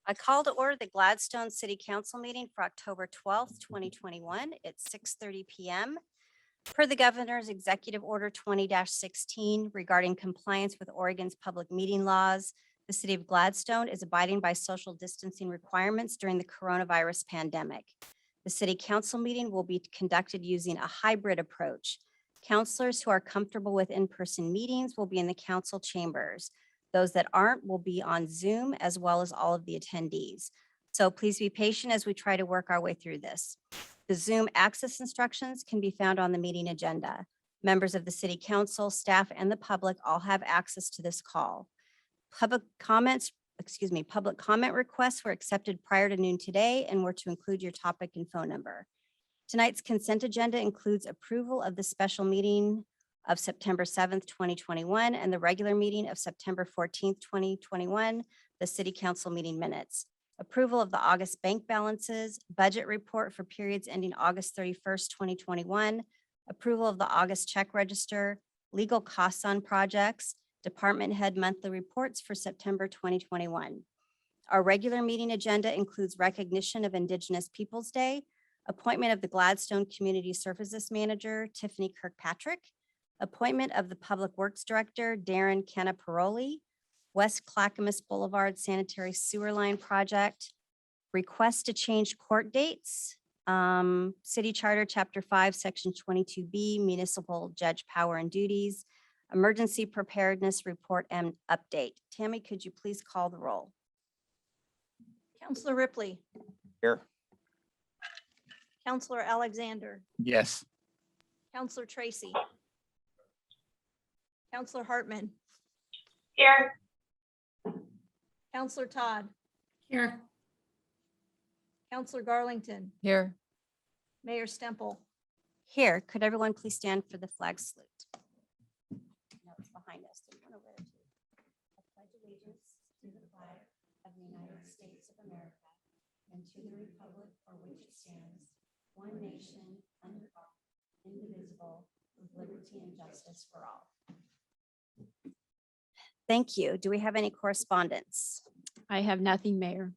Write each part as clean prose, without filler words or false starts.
I call to order the Gladstone City Council meeting for October 12th, 2021 at 6:30 PM. Per the Governor's Executive Order 20-16 regarding compliance with Oregon's public meeting laws, the City of Gladstone is abiding by social distancing requirements during the coronavirus pandemic. The City Council meeting will be conducted using a hybrid approach. Councilors who are comfortable with in-person meetings will be in the council chambers. Those that aren't will be on Zoom, as well as all of the attendees. So please be patient as we try to work our way through this. The Zoom access instructions can be found on the meeting agenda. Members of the City Council, staff, and the public all have access to this call. Public comment requests were accepted prior to noon today and were to include your topic and phone number. Tonight's consent agenda includes approval of the special meeting of September 7th, 2021, and the regular meeting of September 14th, 2021, the City Council meeting minutes. Approval of the August bank balances, budget report for periods ending August 31st, 2021, approval of the August check register, legal costs on projects, department head monthly reports for September 2021. Our regular meeting agenda includes recognition of Indigenous Peoples Day, appointment of the Gladstone Community Services Manager, Tiffany Kirkpatrick, appointment of the Public Works Director, Darren Canaperoli, West Clackamas Boulevard Sanitary Sewer Line Project, request to change court dates, City Charter, Chapter 5, Section 22B, Municipal Judge Power and Duties, Emergency Preparedness Report and Update. Tammy, could you please call the roll? Counselor Ripley, Here. Counselor Alexander, Yes. Counselor Tracy, Counselor Hartman, Here. Counselor Todd, Here. Counselor Garlington, Here. Mayor Stemple. Here, could everyone please stand for the flag salute? No, it's behind us. There's one over there too. I pledge allegiance to the flag of the United States of America and to the republic for which it stands, one nation, under God, indivisible, with liberty and justice for all. Thank you. Do we have any correspondence? I have nothing, Mayor.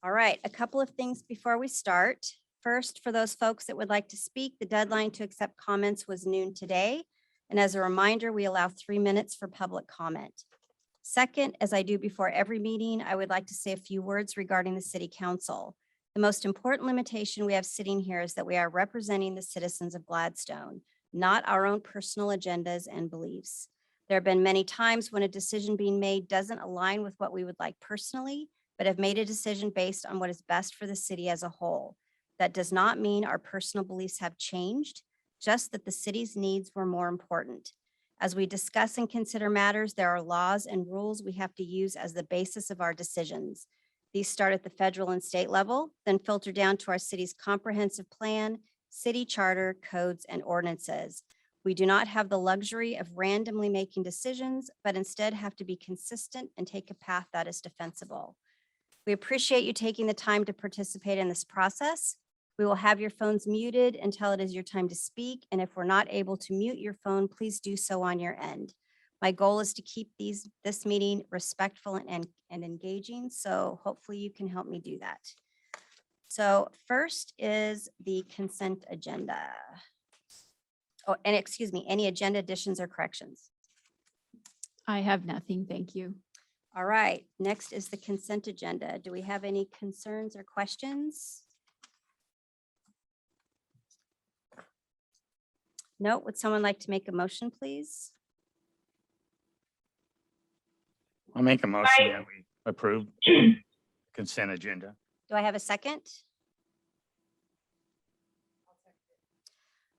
All right, a couple of things before we start. First, for those folks that would like to speak, the deadline to accept comments was noon today. And as a reminder, we allow 3 minutes for public comment. Second, as I do before every meeting, I would like to say a few words regarding the City Council. The most important limitation we have sitting here is that we are representing the citizens of Gladstone, not our own personal agendas and beliefs. There have been many times when a decision being made doesn't align with what we would like personally, but have made a decision based on what is best for the city as a whole. That does not mean our personal beliefs have changed, just that the city's needs were more important. As we discuss and consider matters, there are laws and rules we have to use as the basis of our decisions. These start at the federal and state level, then filter down to our city's comprehensive plan, city charter, codes, and ordinances. We do not have the luxury of randomly making decisions, but instead have to be consistent and take a path that is defensible. We appreciate you taking the time to participate in this process. We will have your phones muted until it is your time to speak, and if we're not able to mute your phone, please do so on your end. My goal is to keep this meeting respectful and engaging, so hopefully you can help me do that. So first is the consent agenda. Oh, and excuse me, any agenda additions or corrections? I have nothing, thank you. All right, next is the consent agenda. Do we have any concerns or questions? No, would someone like to make a motion, please? I'll make a motion that we approve consent agenda. Do I have a second?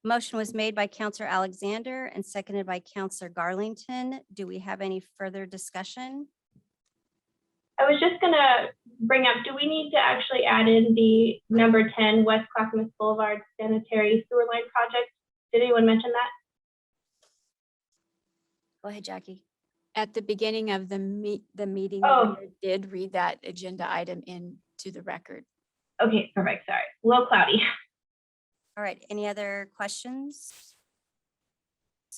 Motion was made by Counselor Alexander and seconded by Counselor Garlington. Do we have any further discussion? I was just gonna bring up, do we need to actually add in the number 10 West Clackamas Boulevard Sanitary Sewer Line Project? Did anyone mention that? Go ahead, Jackie. At the beginning of the meeting, Oh. we did read that agenda item into the record. Okay, perfect, sorry, a little cloudy. All right, any other questions?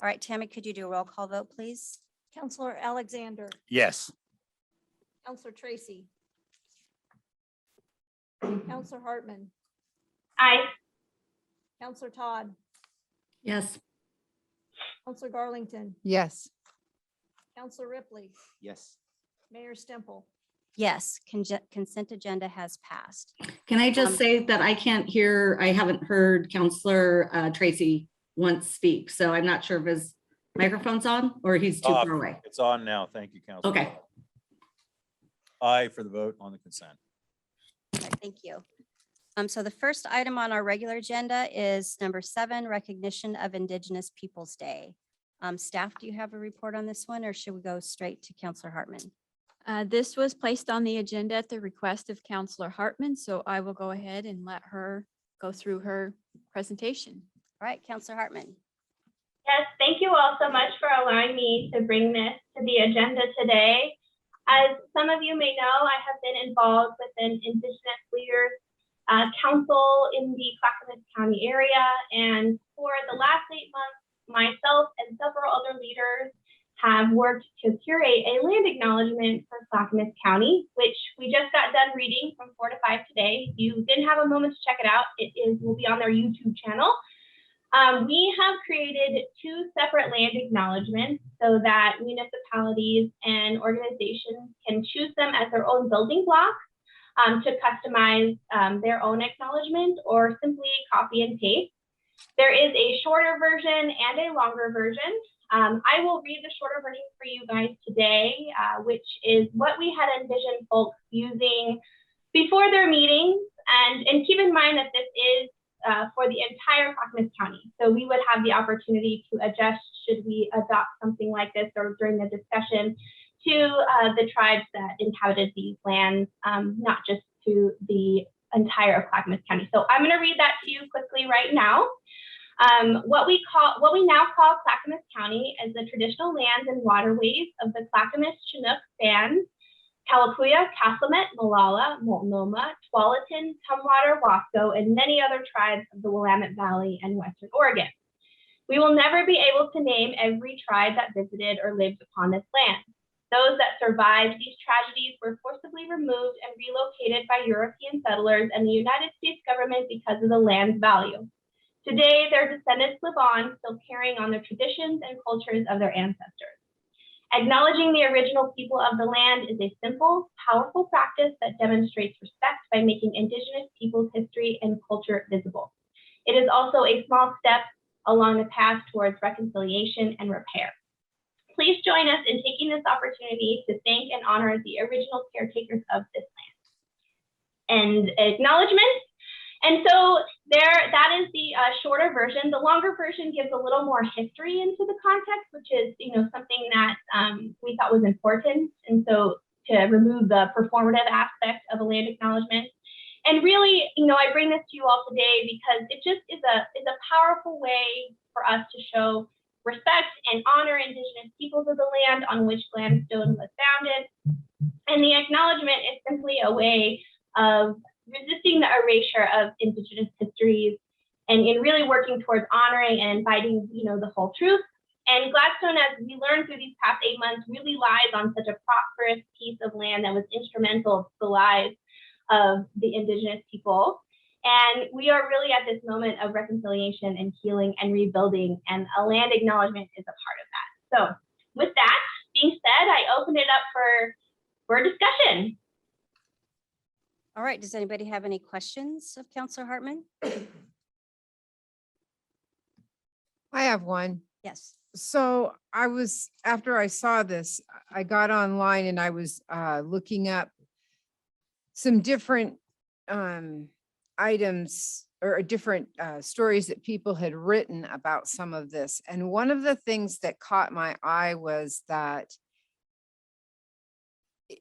All right, Tammy, could you do a roll call vote, please? Counselor Alexander, Yes. Counselor Tracy, Counselor Hartman, Aye. Counselor Todd, Yes. Counselor Garlington, Yes. Counselor Ripley, Yes. Mayor Stemple. Yes, consent agenda has passed. Can I just Um, say that I can't hear, I haven't heard Counselor Tracy once speak, so I'm not sure if his microphone's on or he's too Off. far away. It's on now. Thank you, Council. Okay. Aye for the vote on the consent. All right, thank you. So the first item on our regular agenda is number 7, recognition of Indigenous Peoples' Day. Staff, do you have a report on this one, or should we go straight to Counselor Hartman? This was placed on the agenda at the request of Counselor Hartman, so I will go ahead and let her go through her presentation. All right, Counselor Hartman. Yes, thank you all so much for allowing me to bring this to the agenda today. As some of you may know, I have been involved with an Indigenous Leaders Council in the Clackamas County area, and for the last 8 months, myself and several other leaders have worked to curate a land acknowledgement for Clackamas County, which we just got done reading from 4 to 5 today. If you didn't have a moment to check it out, will be on their YouTube channel. We have created 2 separate land acknowledgements so that municipalities and organizations can choose them as their own building block to customize their own acknowledgement or simply copy and paste. There is a shorter version and a longer version. I will read the shorter version for you guys today, which is what we had envisioned folks using before their meetings. And keep in mind that this is for the entire Clackamas County. So we would have the opportunity to adjust should we adopt something like this or during the discussion to the tribes that inhabited these lands, not just to the entire Clackamas County. So I'm going to read that to you quickly right now. What we now call Clackamas County is the traditional lands and waterways of the Clackamas Chinook bands, Kalapuya, Calumet, Molalla, Multnomah, Tualatin, Tumwater, Wasco, and many other tribes of the Willamette Valley and Western Oregon. We will never be able to name every tribe that visited or lived upon this land. Those that survived these tragedies were forcibly removed and relocated by European settlers and the United States government because of the land's value. Today, their descendants live on, still carrying on the traditions and cultures of their ancestors. Acknowledging the original people of the land is a simple, powerful practice that demonstrates respect by making Indigenous people's history and culture visible. It is also a small step along the path towards reconciliation and repair. Please join us in taking this opportunity to thank and honor the original caretakers of this land. And acknowledgement. And so that is the shorter version. The longer version gives a little more history into the context, which is something that we thought was important. And so to remove the performative aspect of a land acknowledgement. And really, I bring this to you all today because it just is a powerful way for us to show respect and honor Indigenous peoples of the land on which Gladstone was founded. And the acknowledgement is simply a way of resisting the erasure of Indigenous histories and in really working towards honoring and inviting, the whole truth. And Gladstone, as we learned through these past 8 months, really lies on such a prosperous piece of land that was instrumental to the lives of the Indigenous people. And we are really at this moment of reconciliation and healing and rebuilding, and a land acknowledgement is a part of that. So with that being said, I open it up for discussion. All right, does anybody have any questions of Counselor Hartman? I have one. Yes. So after I saw this, I got online and I was looking up some different items or different stories that people had written about some of this. And one of the things that caught my eye was that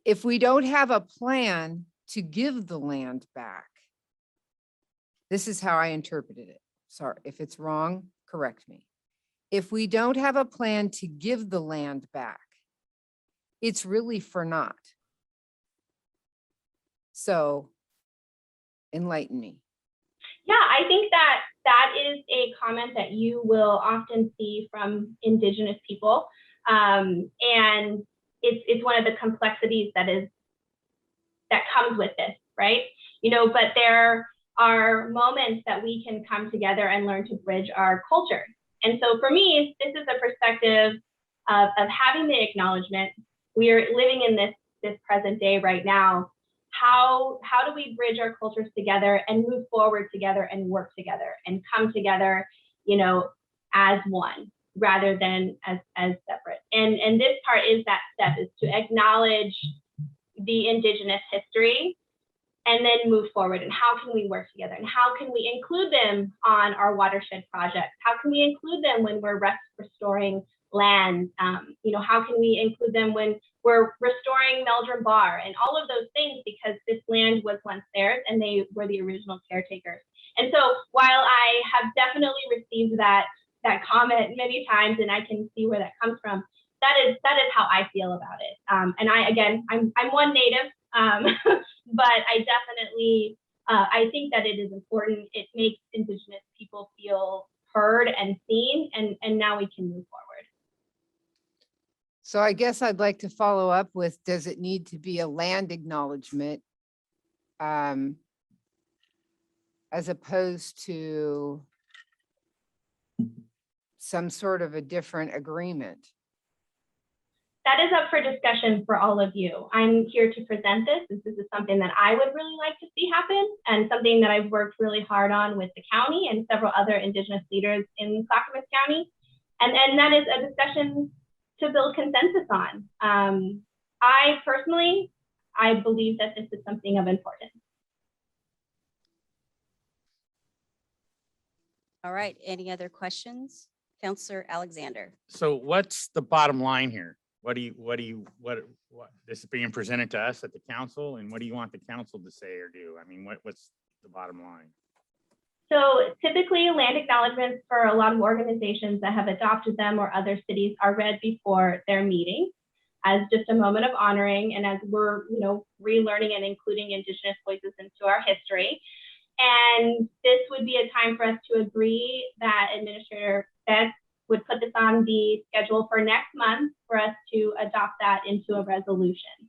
if we don't have a plan to give the land back, this is how I interpreted it. Sorry, if it's wrong, correct me. If we don't have a plan to give the land back, it's really for naught. So enlighten me. Yeah, I think that is a comment that you will often see from Indigenous people. And it's one of the complexities that comes with this, right? You know, but there are moments that we can come together and learn to bridge our culture. And so for me, this is a perspective of having the acknowledgement. We are living in this present day right now. How do we bridge our cultures together and move forward together and work together and come together, you know, as one rather than as separate. And this part is that step, is to acknowledge the Indigenous history and then move forward. And how can we work together? And how can we include them on our watershed projects? How can we include them when we're restoring land? You know, how can we include them when we're restoring Meldrum Bar and all of those things, because this land was once theirs and they were the original caretakers. And so while I have definitely received that comment many times, and I can see where that comes from, that is how I feel about it. And I'm one Native, but I definitely, I think that it is important. It makes Indigenous people feel heard and seen, and now we can move forward. So I guess I'd like to follow up with, does it need to be a land acknowledgement? As opposed to some sort of a different agreement? That is up for discussion for all of you. I'm here to present this. This is something that I would really like to see happen, and something that I've worked really hard on with the county and several other Indigenous leaders in Clackamas County. And that is a discussion to build consensus on. I personally believe that this is something of importance. All right, any other questions? Counselor Alexander. So what's the bottom line here? What this is being presented to us at the council, and what do you want the council to say or do? I mean, what's the bottom line? So typically land acknowledgements for a lot of organizations that have adopted them or other cities are read before their meeting as just a moment of honoring, and as we're, you know, relearning and including Indigenous voices into our history. And this would be a time for us to agree that Administrator Betts would put this on the schedule for next month for us to adopt that into a resolution.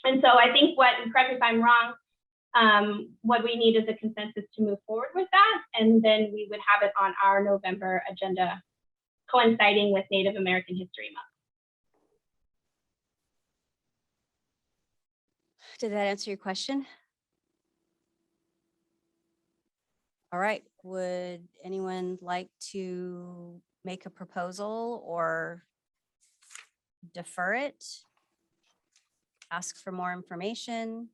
And so I think correct me if I'm wrong, what we need is a consensus to move forward with that. And then we would have it on our November agenda, coinciding with Native American History Month. Did that answer your question? All right, would anyone like to make a proposal or defer it? Ask for more information?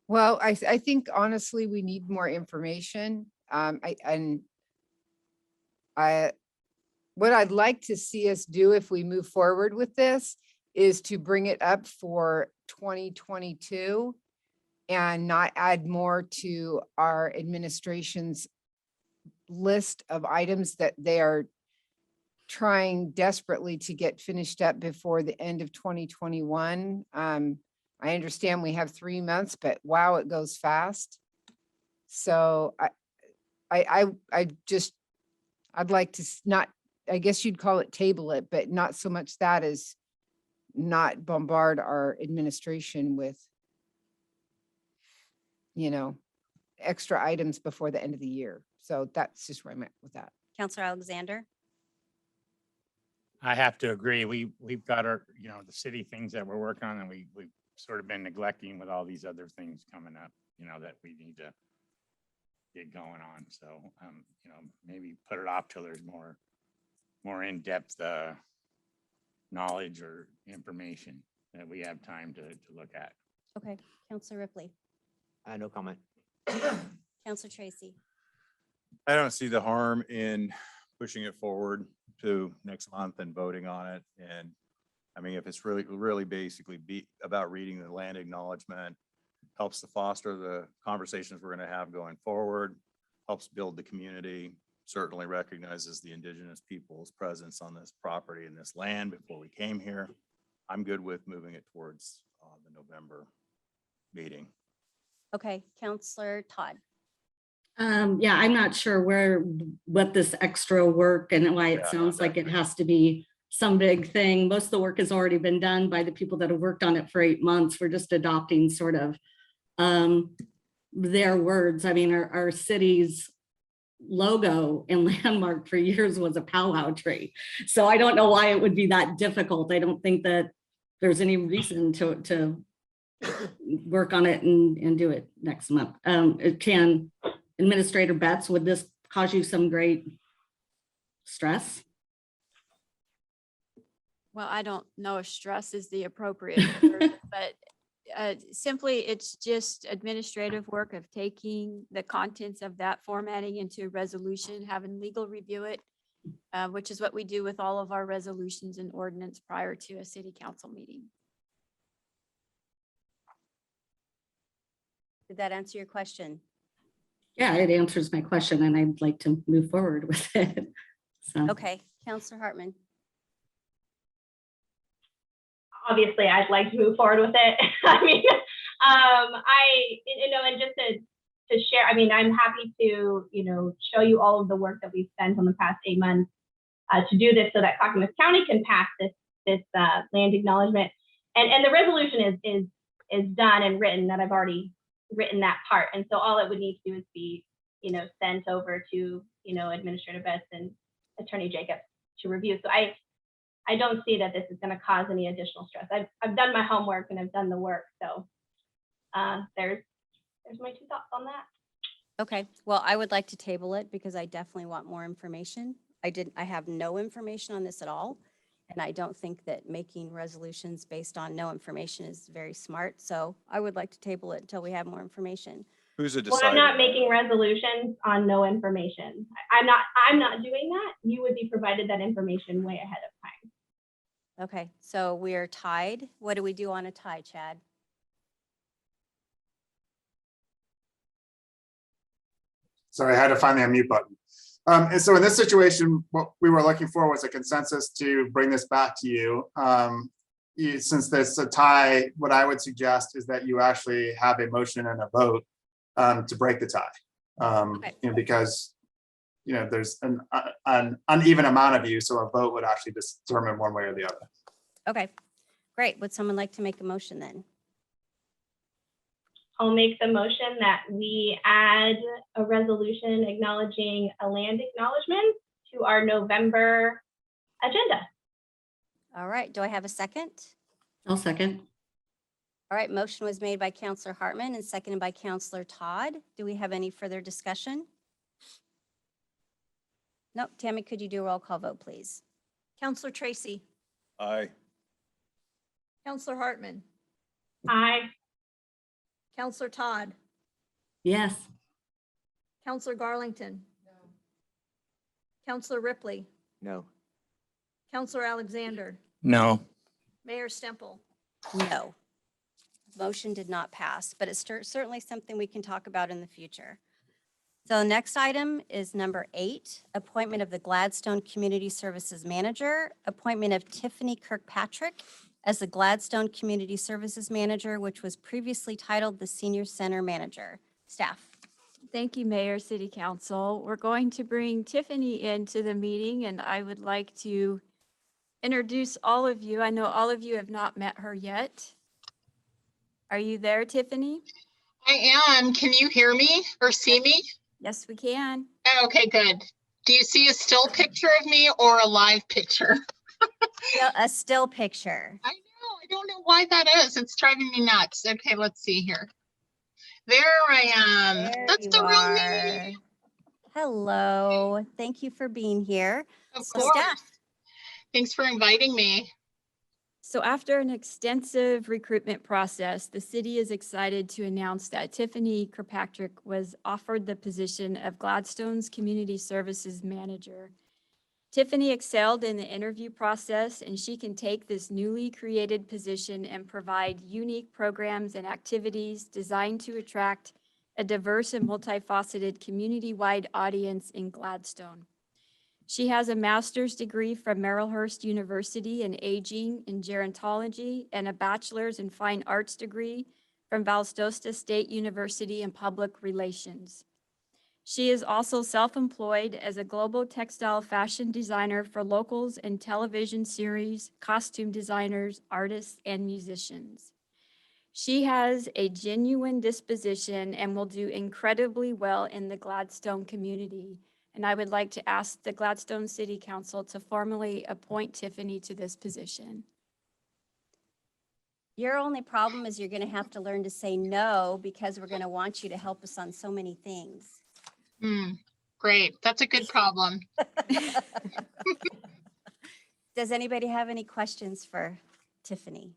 Well, I think honestly, we need more information. What I'd like to see us do if we move forward with this is to bring it up for 2022 and not add more to our administration's list of items that they are trying desperately to get finished up before the end of 2021. I understand we have 3 months, but wow, it goes fast. So I'd like to not, I guess you'd call it table it, but not so much that as not bombard our administration with, you know, extra items before the end of the year. So that's just where I'm at with that. Counselor Alexander? I have to agree. We've got our, you know, the city things that we're working on, and we've sort of been neglecting with all these other things coming up, you know, that we need to get going on. So, you know, maybe put it off till there's more in-depth knowledge or information that we have time to look at. Okay, Counselor Ripley. No comment. Counselor Tracy. I don't see the harm in pushing it forward to next month and voting on it. And I mean, if it's really basically about reading the land acknowledgement, helps to foster the conversations we're going to have going forward, helps build the community, certainly recognizes the Indigenous people's presence on this property and this land before we came here. I'm good with moving it towards the November meeting. Okay, Counselor Todd. Yeah, I'm not sure what this extra work and why it sounds like it has to be some big thing. Most of the work has already been done by the people that have worked on it for 8 months. We're just adopting sort of their words. I mean, our city's logo and landmark for years was a powwow tree. So I don't know why it would be that difficult. I don't think that there's any reason to work on it and do it next month. Can Administrator Betts, would this cause you some great stress? Well, I don't know if stress is the appropriate word, but simply it's just administrative work of taking the contents of that formatting into a resolution, having legal review it, which is what we do with all of our resolutions and ordinance prior to a city council meeting. Did that answer your question? Yeah, it answers my question and I'd like to move forward with it. So. Okay, Counselor Hartman. Obviously, I'd like to move forward with it. I mean, and just to share, I mean, I'm happy to, show you all of the work that we've spent on the past 8 months to do this so that Clackamas County can pass this land acknowledgement. And the resolution is done and written, that I've already written that part. And so all it would need to do is be, sent over to, Administrator Betts and Attorney Jacobs to review. So I don't see that this is going to cause any additional stress. I've done my homework and I've done the work. So there's my 2 thoughts on that. Okay, well, I would like to table it because I definitely want more information. I have no information on this at all. And I don't think that making resolutions based on no information is very smart. So I would like to table it until we have more information. Who's a Well, decider? I'm not making resolutions on no information. I'm not doing that. You would be provided that information way ahead of time. Okay, so we are tied. What do we do on a tie, Chad? Sorry, I had to find the unmute button. And so in this situation, what we were looking for was a consensus to bring this back to you. Since there's a tie, what I would suggest is that you actually have a motion and a vote to break the tie. Okay. Because there's an uneven amount of you, so a vote would actually determine one way or the other. Okay, great. Would someone like to make a motion then? I'll make the motion that we add a resolution acknowledging a land acknowledgement to our November agenda. All right, do I have a second? I'll second. All right, motion was made by Counselor Hartman and seconded by Counselor Todd. Do we have any further discussion? Nope. Tammy, could you do a roll call vote, please? Counselor Tracy, Aye. Counselor Hartman, Aye. Counselor Todd, Yes. Counselor Garlington. Counselor Ripley, No. Counselor Alexander, No. Mayor Stemple. No. Motion did not pass, but it's certainly something we can talk about in the future. So next item is number 8, appointment of the Gladstone Community Services Manager, appointment of Tiffany Kirkpatrick as the Gladstone Community Services Manager, which was previously titled the Senior Center Manager. Staff. Thank you, Mayor, City Council. We're going to bring Tiffany into the meeting and I would like to introduce all of you. I know all of you have not met her yet. Are you there, Tiffany? I am. Can you hear me or see me? Yes, we can. Okay, good. Do you see a still picture of me or a live picture? A still picture. I know. I don't know why that is. It's driving me nuts. Okay, let's see here. There I am. There That's you the real are. me. Hello. Thank you for being here. Of So course. staff. Thanks for inviting me. So after an extensive recruitment process, the city is excited to announce that Tiffany Kirkpatrick was offered the position of Gladstone's Community Services Manager. Tiffany excelled in the interview process, and she can take this newly created position and provide unique programs and activities designed to attract a diverse and multifaceted community-wide audience in Gladstone. She has a master's degree from Marylhurst University in Aging and Gerontology and a bachelor's in Fine Arts degree from Valdosta State University in Public Relations. She is also self-employed as a global textile fashion designer for locals and television series, costume designers, artists, and musicians. She has a genuine disposition and will do incredibly well in the Gladstone community. And I would like to ask the Gladstone City Council to formally appoint Tiffany to this position. Your only problem is you're going to have to learn to say no because we're going to want you to help us on so many things. Great. That's a good problem. Does anybody have any questions for Tiffany?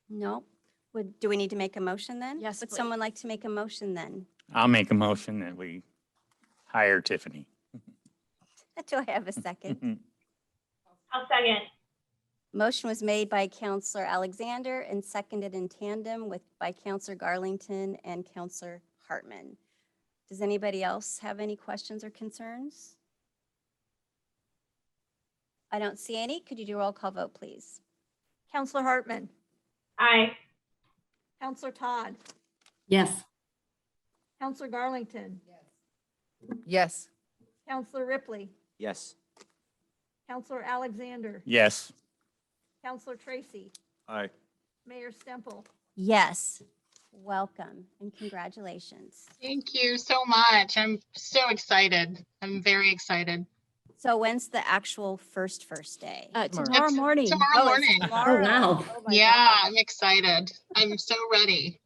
No? Do we need to make a motion then? Yes, Would please. someone like to make a motion then? I'll make a motion that we hire Tiffany. Do I have a second? I'll second. Motion was made by Counselor Alexander and seconded in tandem by Counselor Garlington and Counselor Hartman. Does anybody else have any questions or concerns? I don't see any. Could you do a roll call vote, please? Counselor Hartman, Aye. Counselor Todd, Yes. Counselor Garlington, Yes. Counselor Ripley, Yes. Counselor Alexander, Yes. Counselor Tracy, Aye. Mayor Stemple. Yes. Welcome and congratulations. Thank you so much. I'm so excited. I'm very excited. So when's the actual first day? Tomorrow morning. Tomorrow Oh, it's morning. tomorrow. wow. Oh my Yeah, God. I'm excited. I'm so ready.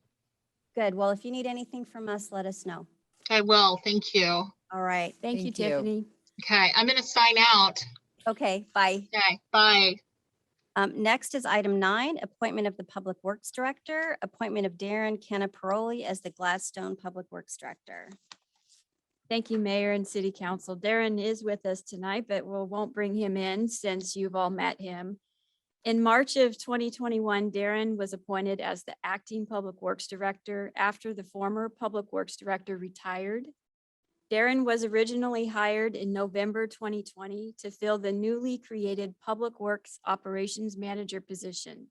Good. Well, if you need anything from us, let us know. I will. Thank you. All right. Thank you, Thank you. Tiffany. Okay, I'm going to sign out. Okay, bye. Okay, bye. Next is item 9, appointment of the Public Works Director, appointment of Darren Canaperoli as the Gladstone Public Works Director. Thank you, Mayor and City Council. Darren is with us tonight, but we won't bring him in since you've all met him. In March of 2021, Darren was appointed as the acting Public Works Director after the former Public Works Director retired. Darren was originally hired in November 2020 to fill the newly created Public Works Operations Manager position.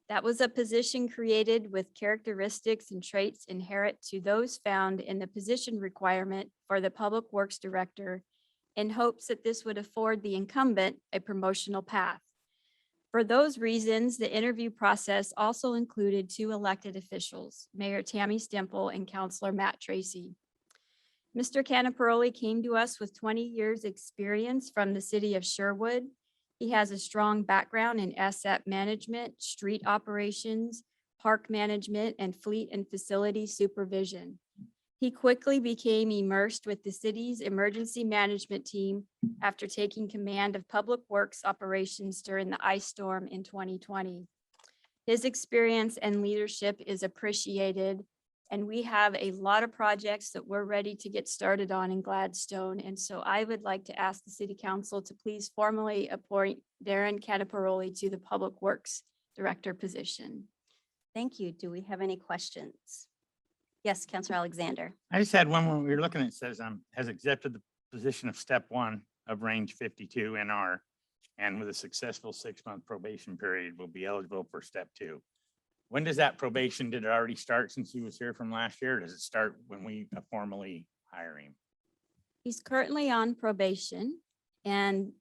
That was a position created with characteristics and traits inherent to those found in the position requirement for the Public Works Director in hopes that this would afford the incumbent a promotional path. For those reasons, the interview process also included 2 elected officials, Mayor Tammy Stemple and Councilor Matt Tracy. Mr. Canaperoli came to us with 20 years' experience from the city of Sherwood. He has a strong background in asset management, street operations, park management, and fleet and facility supervision. He quickly became immersed with the city's emergency management team after taking command of public works operations during the ice storm in 2020. His experience and leadership is appreciated, and we have a lot of projects that we're ready to get started on in Gladstone. And so I would like to ask the City Council to please formally appoint Darren Canaperoli to the Public Works Director position. Thank you. Do we have any questions? Yes, Counselor Alexander. I just had one when we were looking, it says, has accepted the position of step 1 of range 52 NR. And with a successful 6-month probation period, will be eligible for step 2. When does that probation, did it already start since he was here from last year? Or does it start when we formally hire him? He's currently on probation and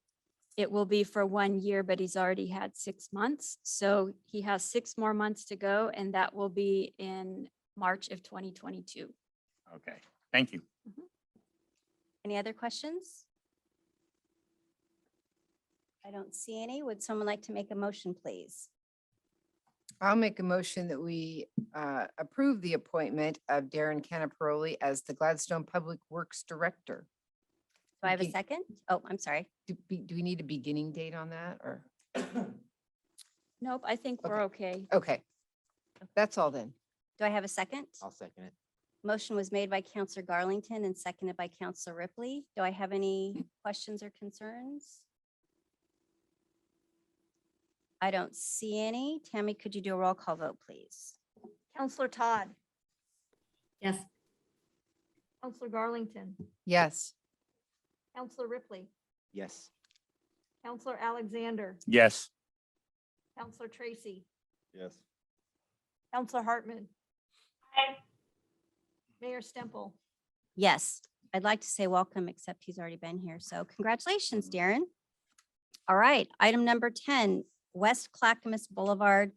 it will be for 1 year, but he's already had 6 months. So he has 6 more months to go, and that will be in March of 2022. Okay, thank you. Any other questions? I don't see any. Would someone like to make a motion, please? I'll make a motion that we approve the appointment of Darren Canaperoli as the Gladstone Public Works Director. Do I have a Begin- second? Oh, I'm sorry. Do we need a beginning date on that or? Nope, I think we're okay. Okay, that's all then. Do I have a second? I'll second it. Motion was made by Counselor Garlington and seconded by Counselor Ripley. Do I have any questions or concerns? I don't see any. Tammy, could you do a roll call vote, please? Counselor Todd, Yes. Counselor Garlington, Yes. Counselor Ripley, Yes. Counselor Alexander, Yes. Counselor Tracy, Yes. Counselor Hartman, Aye. Mayor Stemple. Yes, I'd like to say welcome, except he's already been here. So congratulations, Darren. All right, item number 10, West Clackamas Boulevard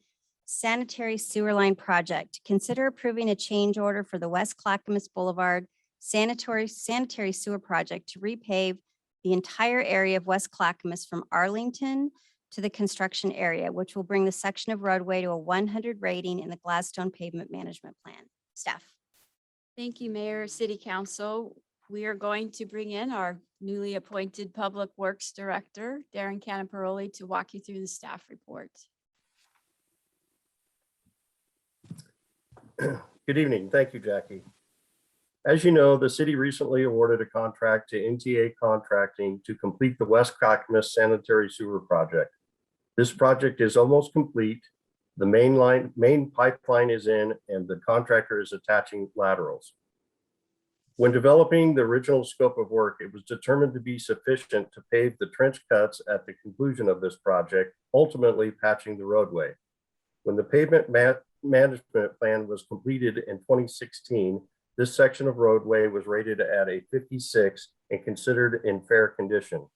sanitary sewer line project. Consider approving a change order for the West Clackamas Boulevard sanitary sewer project to repave the entire area of West Clackamas from Arlington to the construction area, which will bring the section of roadway to a 100 rating in the Gladstone Pavement Management Plan. Staff. Thank you, Mayor, City Council. We are going to bring in our newly appointed Public Works Director, Darren Canaperoli, to walk you through the staff report. Good evening. Thank you, Jackie. As you know, the city recently awarded a contract to NTA Contracting to complete the West Clackamas Sanitary Sewer Project. This project is almost complete. The main pipeline is in, and the contractor is attaching laterals. When developing the original scope of work, it was determined to be sufficient to pave the trench cuts at the conclusion of this project, ultimately patching the roadway. When the pavement management plan was completed in 2016, this section of roadway was rated at a 56 and considered in fair condition.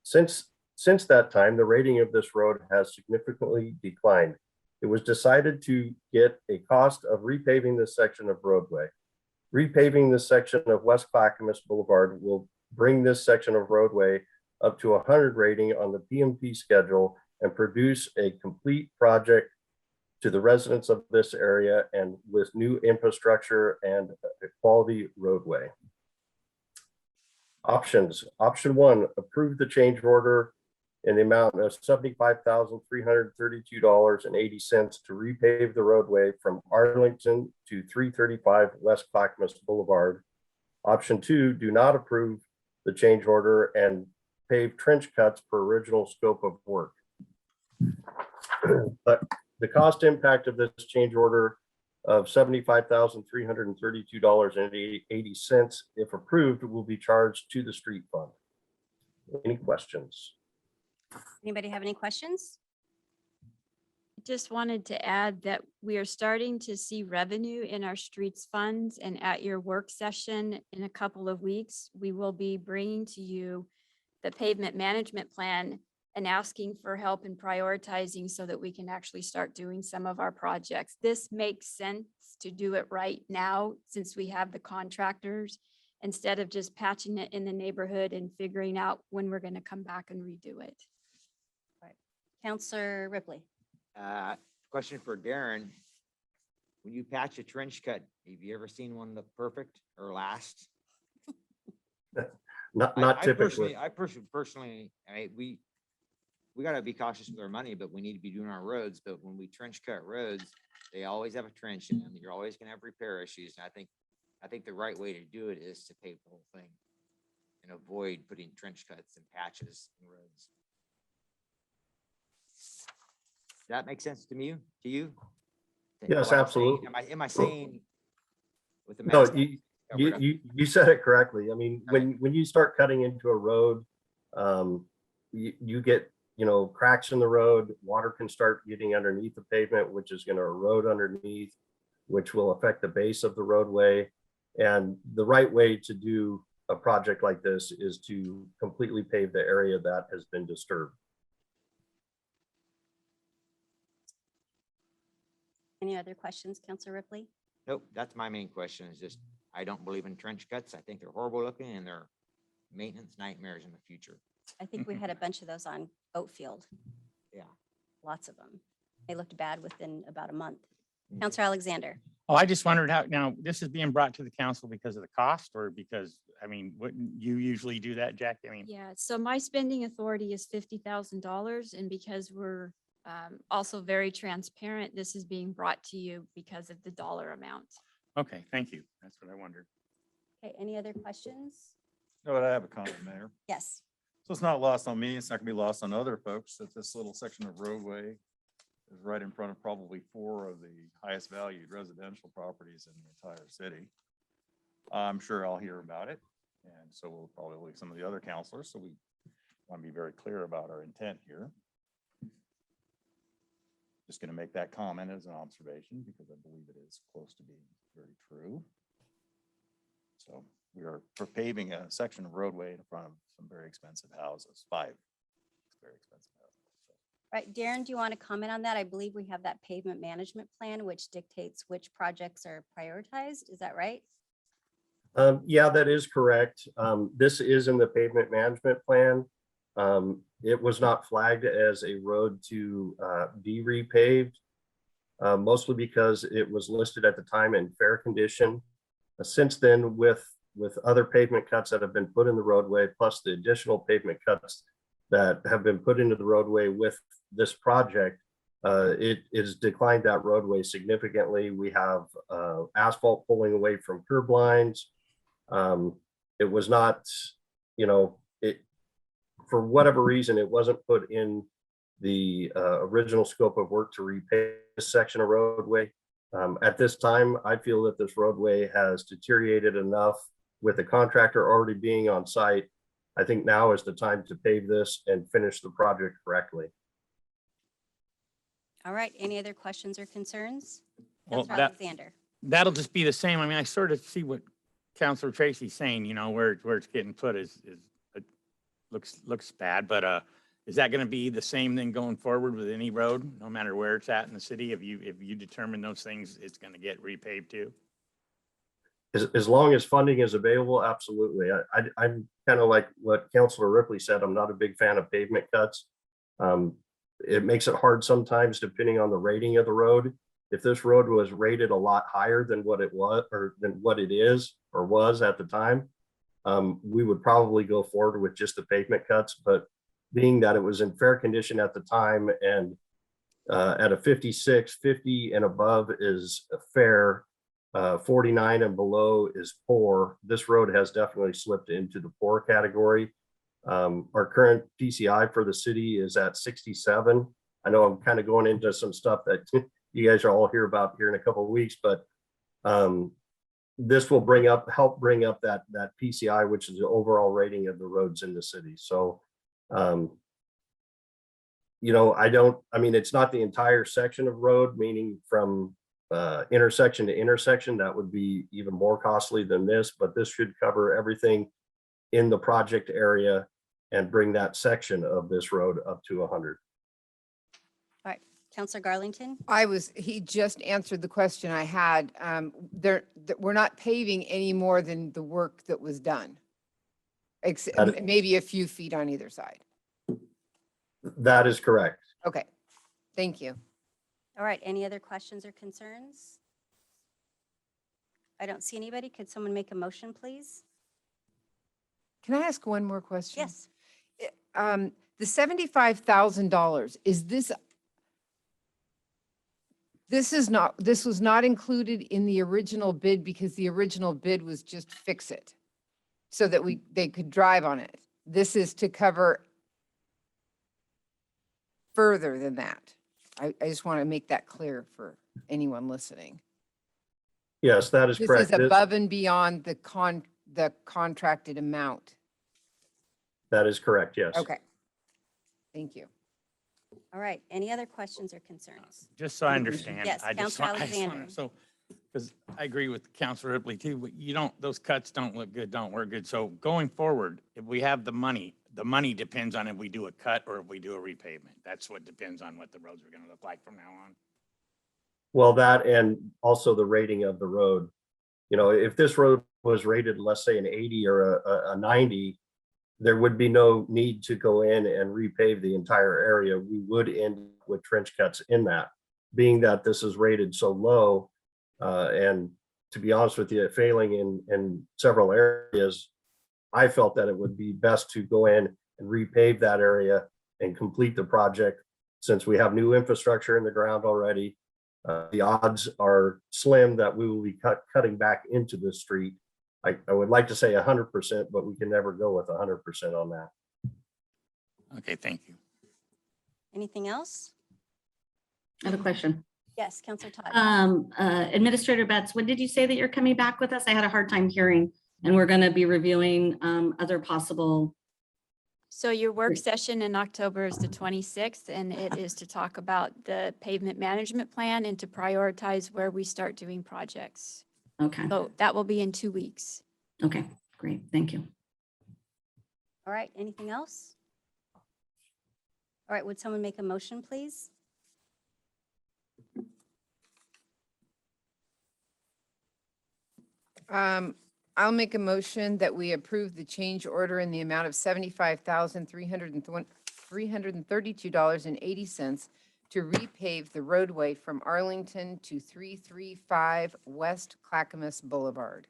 Since that time, the rating of this road has significantly declined. It was decided to get a cost of repaving this section of roadway. Repaving this section of West Clackamas Boulevard will bring this section of roadway up to 100 rating on the PMP schedule and produce a complete project to the residents of this area and with new infrastructure and a quality roadway. Options. Option 1, approve the change order in the amount of $75,332.80 to repave the roadway from Arlington to 335 West Clackamas Boulevard. Option 2, do not approve the change order and pave trench cuts per original scope of work. But the cost impact of this change order of $75,332.80, if approved, will be charged to the street fund. Any questions? Anybody have any questions? Just wanted to add that we are starting to see revenue in our streets funds, and at your work session in a couple of weeks, we will be bringing to you the pavement management plan and asking for help in prioritizing so that we can actually start doing some of our projects. This makes sense to do it right now since we have the contractors, instead of just patching it in the neighborhood and figuring out when we're going to come back and redo it. Counselor Ripley. Question for Darren. When you patch a trench cut, have you ever seen one look perfect or last? Not typically. I personally, we gotta be cautious with our money, but we need to be doing our roads. But when we trench cut roads, they always have a trench in them. You're always gonna have repair issues. And I think the right way to do it is to pave the whole thing and avoid putting trench cuts and patches in roads. Does that make sense to me, to you? Yes, absolutely. Am I saying with the No, mask? you said it correctly. I mean, when you start cutting into a road, you get, cracks in the road, water can start getting underneath the pavement, which is going to erode underneath, which will affect the base of the roadway. And the right way to do a project like this is to completely pave the area that has been disturbed. Any other questions, Counselor Ripley? Nope, that's my main question is just, I don't believe in trench cuts. I think they're horrible looking and they're maintenance nightmares in the future. I think we had a bunch of those on Oatfield. Yeah. Lots of them. They looked bad within about a month. Counselor Alexander. Oh, I just wondered how, now, this is being brought to the council because of the cost or because, wouldn't you usually do that, Jack? Yeah, so my spending authority is $50,000, and because we're also very transparent, this is being brought to you because of the dollar amount. Okay, thank you. That's what I wondered. Okay, any other questions? No, but I have a comment, Mayor. Yes. So it's not lost on me. It's not gonna be lost on other folks that this little section of roadway is right in front of probably 4 of the highest valued residential properties in the entire city. I'm sure I'll hear about it. And so will probably some of the other counselors. So we want to be very clear about our intent here. Just going to make that comment as an observation because I believe it is close to being very true. So we are paving a section of roadway in front of some very expensive houses, 5 very expensive houses. So Right, Darren, do you want to comment on that? I believe we have that pavement management plan, which dictates which projects are prioritized. Is that right? Yeah, that is correct. This is in the pavement management plan. It was not flagged as a road to be repaved, mostly because it was listed at the time in fair condition. Since then, with other pavement cuts that have been put in the roadway, plus the additional pavement cuts that have been put into the roadway with this project, it is declined that roadway significantly. We have asphalt pulling away from curb lines. It was not, for whatever reason, it wasn't put in the original scope of work to repave this section of roadway. At this time, I feel that this roadway has deteriorated enough with the contractor already being on site. I think now is the time to pave this and finish the project correctly. All right, any other questions or concerns? Well, Counselor Alexander. that'll just be the same. I mean, I sort of see what Counselor Tracy's saying, where it's getting put is looks bad, but is that going to be the same thing going forward with any road, no matter where it's at in the city? If you determine those things, it's going to get repaved too? As long as funding is available, absolutely. I'm kind of like what Councilor Ripley said. I'm not a big fan of pavement cuts. It makes it hard sometimes depending on the rating of the road. If this road was rated a lot higher than what it was, or than what it is or was at the time, we would probably go forward with just the pavement cuts. But being that it was in fair condition at the time, and at a 56, 50 and above is fair, 49 and below is poor, this road has definitely slipped into the poor category. Our current PCI for the city is at 67. I know I'm kind of going into some stuff that you guys are all hear about here in a couple of weeks, but this will help bring up that PCI, which is the overall rating of the roads in the city. So, it's not the entire section of road, meaning from intersection to intersection. That would be even more costly than this, but this should cover everything in the project area and bring that section of this road up to 100. All right, Counselor Garlington. He just answered the question I had. We're not paving any more than the work that was done. Maybe a few feet on either side. That is correct. Okay, thank you. All right, any other questions or concerns? I don't see anybody. Could someone make a motion, please? Can I ask one more question? Yes. The $75,000, this was not included in the original bid because the original bid was just fix it so that they could drive on it. This is to cover further than that. I just want to make that clear for anyone listening. Yes, that is This correct. is above and beyond the contracted amount. That is correct, yes. Okay. Thank you. All right, any other questions or concerns? Just so I understand. Yes, Counselor Alexander. So, because I agree with Counselor Ripley too, but those cuts don't look good, don't work good. So going forward, if we have the money depends on if we do a cut or if we do a repavement. That's what depends on what the roads are going to look like from now on. Well, that and also the rating of the road. If this road was rated, let's say an 80 or a 90, there would be no need to go in and repave the entire area. We would end with trench cuts in that, being that this is rated so low. And to be honest with you, failing in several areas, I felt that it would be best to go in and repave that area and complete the project. Since we have new infrastructure in the ground already, the odds are slim that we will be cutting back into the street. I would like to say 100%, but we can never go with 100% on that. Okay, thank you. Anything else? I have a question. Yes, Counselor Todd. Administrator Betts, when did you say that you're coming back with us? I had a hard time hearing, and we're going to be reviewing other possible. So your work session in October is the 26th, and it is to talk about the pavement management plan and to prioritize where we start doing projects. Okay. So that will be in 2 weeks. Okay, great. Thank you. All right, anything else? All right, would someone make a motion, please? I'll make a motion that we approve the change order in the amount of $75,332.80 to repave the roadway from Arlington to 335 West Clackamas Boulevard.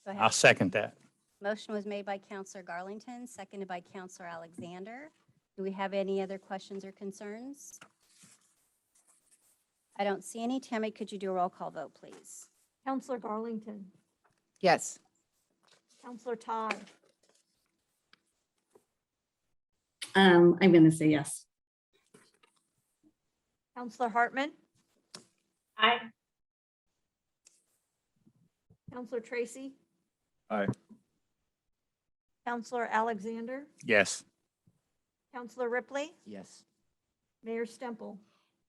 Go I'll ahead. second that. Motion was made by Counselor Garlington, seconded by Counselor Alexander. Do we have any other questions or concerns? I don't see any. Tammy, could you do a roll call vote, please? Counselor Garlington, Yes. Counselor Todd, I'm going to say yes. Counselor Hartman, Aye. Counselor Tracy, Aye. Counselor Alexander, Yes. Counselor Ripley, Yes. Mayor Stemple.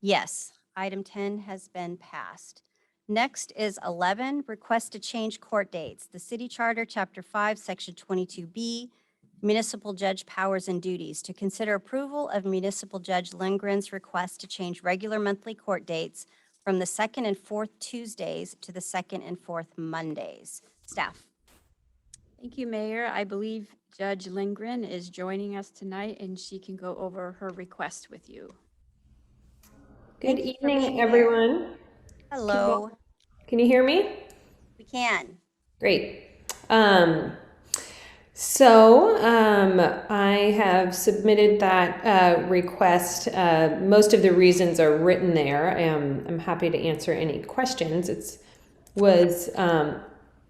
Yes, item 10 has been passed. Next is 11, request to change court dates. The City Charter, Chapter 5, Section 22B, Municipal Judge Powers and Duties. To consider approval of Municipal Judge Lindgren's request to change regular monthly court dates from the second and fourth Tuesdays to the second and fourth Mondays. Staff. Thank you, Mayor. I believe Judge Lindgren is joining us tonight, and she can go over her request with you. Thank Good you for being evening, here. everyone. Hello. Can you hear me? We can. Great. I have submitted that request. Most of the reasons are written there. I'm happy to answer any questions. It was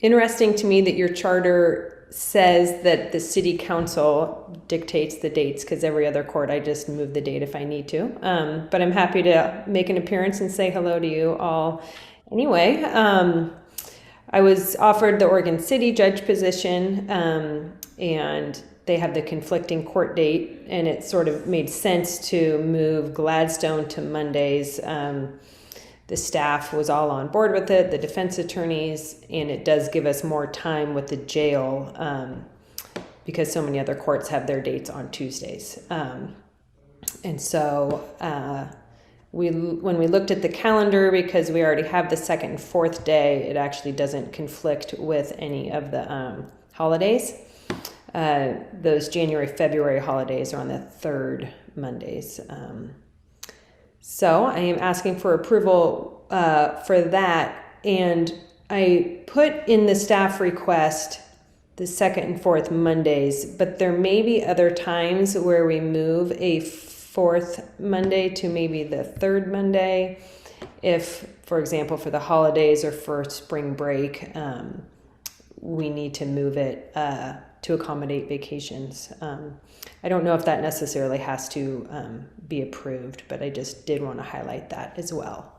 interesting to me that your charter says that the city council dictates the dates, because every other court I just move the date if I need to. But I'm happy to make an appearance and say hello to you all anyway. I was offered the Oregon City judge position, and they have the conflicting court date, and it sort of made sense to move Gladstone to Mondays. The staff was all on board with it, the defense attorneys, and it does give us more time with the jail because so many other courts have their dates on Tuesdays. And so when we looked at the calendar, because we already have the second and fourth day, it actually doesn't conflict with any of the holidays. Those January, February holidays are on the third Mondays. So I am asking for approval for that. And I put in the staff request the second and fourth Mondays, but there may be other times where we move a fourth Monday to maybe the third Monday. If, for example, for the holidays or for spring break, we need to move it to accommodate vacations. I don't know if that necessarily has to be approved, but I just did want to highlight that as well.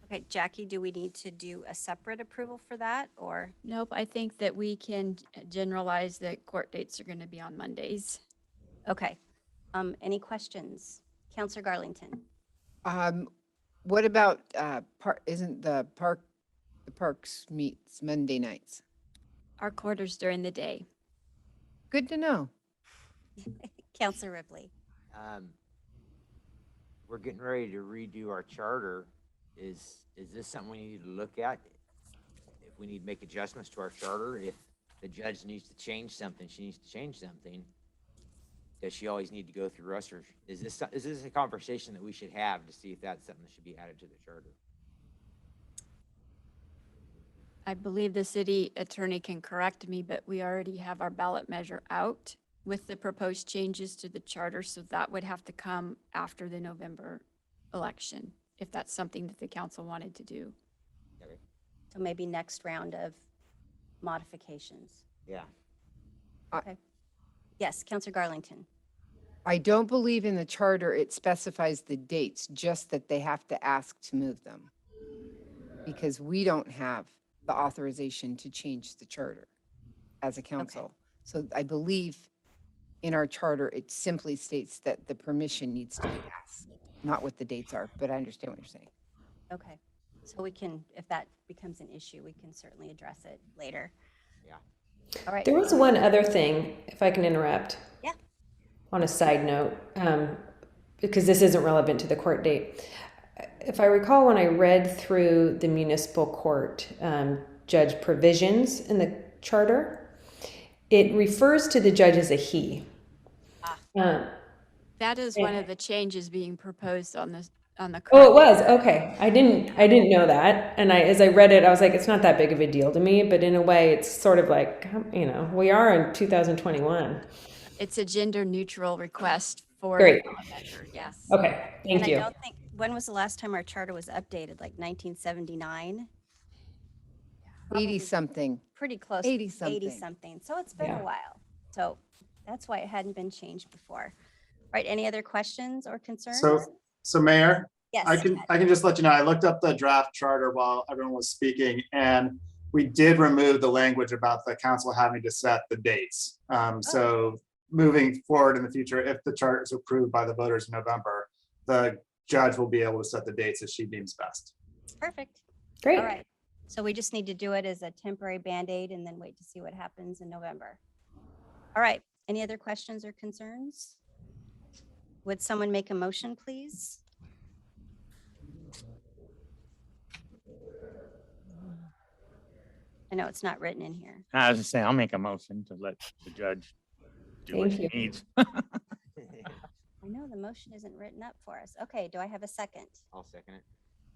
Okay, Jackie, do we need to do a separate approval for that, or? Nope, I think that we can generalize that court dates are going to be on Mondays. Okay. Any questions? Counselor Garlington. What about, isn't the parks meets Monday nights? Our quarters during the day. Good to know. Counselor Ripley. We're getting ready to redo our charter. Is this something we need to look at? If we need to make adjustments to our charter, if the judge needs to change something, she needs to change something. Does she always need to go through us, or is this a conversation that we should have to see if that's something that should be added to the charter? I believe the city attorney can correct me, but we already have our ballot measure out with the proposed changes to the charter, so that would have to come after the November election, if that's something that the council wanted to do. Okay. So maybe next round of modifications. Yeah. Okay. Yes, Counselor Garlington. I don't believe in the charter it specifies the dates, just that they have to ask to move them. Because we don't have the authorization to change the charter as a council. So I believe in our charter, it simply states that the permission needs to be asked, not what the dates are, but I understand what you're saying. Okay. So we can, if that becomes an issue, we can certainly address it later. Yeah. All right. There was one other thing, if I can interrupt. Yeah. On a side note, because this isn't relevant to the court date. If I recall, when I read through the municipal court judge provisions in the charter, it refers to the judge as a he. That is one of the changes being proposed on the Oh, it current. was, okay. I didn't know that. And as I read it, I was like, it's not that big of a deal to me, but in a way, it's sort of like, we are in 2021. It's a gender neutral request for. Great. the measure, yes. Okay, thank And you. I don't think, when was the last time our charter was updated? Like 1979? 80 something. Pretty close. 80 something. 80 something. So it's been Yeah. a while. So that's why it hadn't been changed before. Right, any other questions or concerns? So Mayor, Yes. I can just let you know, I looked up the draft charter while everyone was speaking, and we did remove the language about the council having to set the dates. So moving forward in the future, if the charter is approved by the voters in November, the judge will be able to set the dates as she deems best. Perfect. Great. All right. So we just need to do it as a temporary Band-Aid and then wait to see what happens in November. All right. Any other questions or concerns? Would someone make a motion, please? I know it's not written in here. I was just saying, I'll make a motion to let the judge do what Thank she needs. I know the motion isn't written up for us. Okay, do I have a second? I'll second it.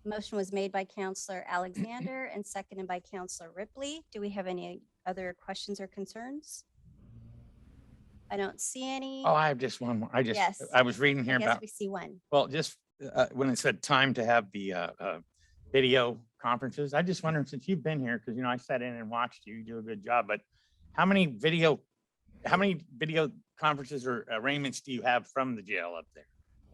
Motion was made by Counselor Alexander and seconded by Counselor Ripley. Do we have any other questions or concerns? I don't see any. Oh, I have just one more. Yes. I was reading here I guess about, we see one. well, just when it said time to have the video conferences, I just wondered, since you've been here, because, I sat in and watched you do a good job, but how many video conferences or arraignments do you have from the jail up there?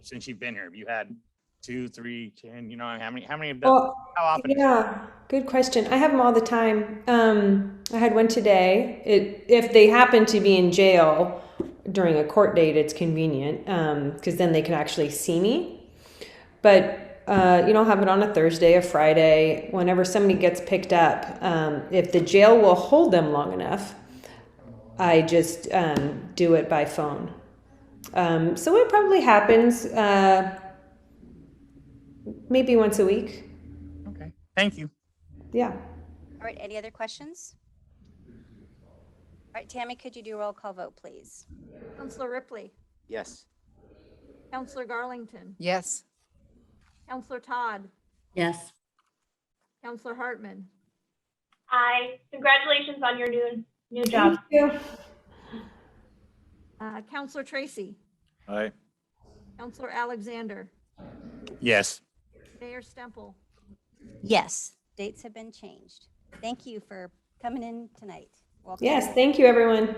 Since you've been here, have you had 2, 3, 10, how many of them? Well, How often? is it? yeah, good question. I have them all the time. I had one today. If they happen to be in jail during a court date, it's convenient because then they can actually see me. But I'll have it on a Thursday, a Friday, whenever somebody gets picked up. If the jail will hold them long enough, I just do it by phone. So it probably happens maybe once a week. Okay, thank you. Yeah. All right, any other questions? All right, Tammy, could you do a roll call vote, please? Counselor Ripley, Yes. Counselor Garlington, Yes. Counselor Todd, Yes. Counselor Hartman, Aye. Congratulations on your new job. Thank you. Counselor Tracy, Aye. Counselor Alexander, Yes. Mayor Stemple. Yes, dates have been changed. Thank you for coming in tonight. Welcome. Yes, thank you, everyone.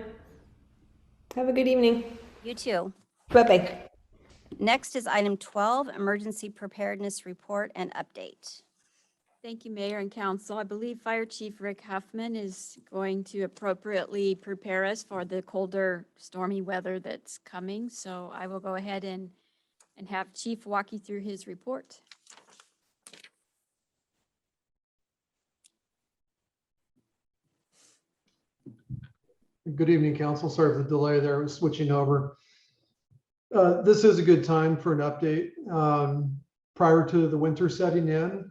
Have a good evening. You too. Bye-bye. Next is item 12, Emergency Preparedness Report and Update. Thank you, Mayor and Council. I believe Fire Chief Rick Huffman is going to appropriately prepare us for the colder, stormy weather that's coming. So I will go ahead and have Chief walk you through his report. Good evening, council. Sorry for the delay there. I was switching over. This is a good time for an update. Prior to the winter setting in,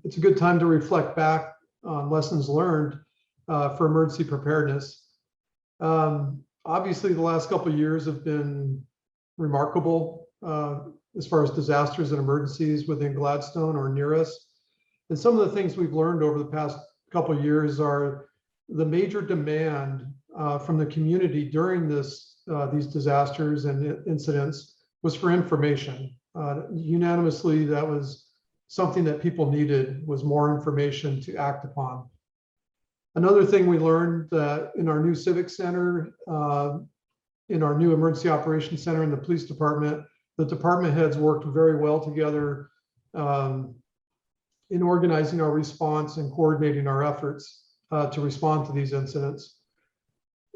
it's a good time to reflect back on lessons learned for emergency preparedness. Obviously, the last couple of years have been remarkable as far as disasters and emergencies within Gladstone or near us. And some of the things we've learned over the past couple of years are the major demand from the community during these disasters and incidents was for information. Unanimously, that was something that people needed, was more information to act upon. Another thing we learned that in our new civic center, in our new emergency operations center in the police department, the department heads worked very well together in organizing our response and coordinating our efforts to respond to these incidents.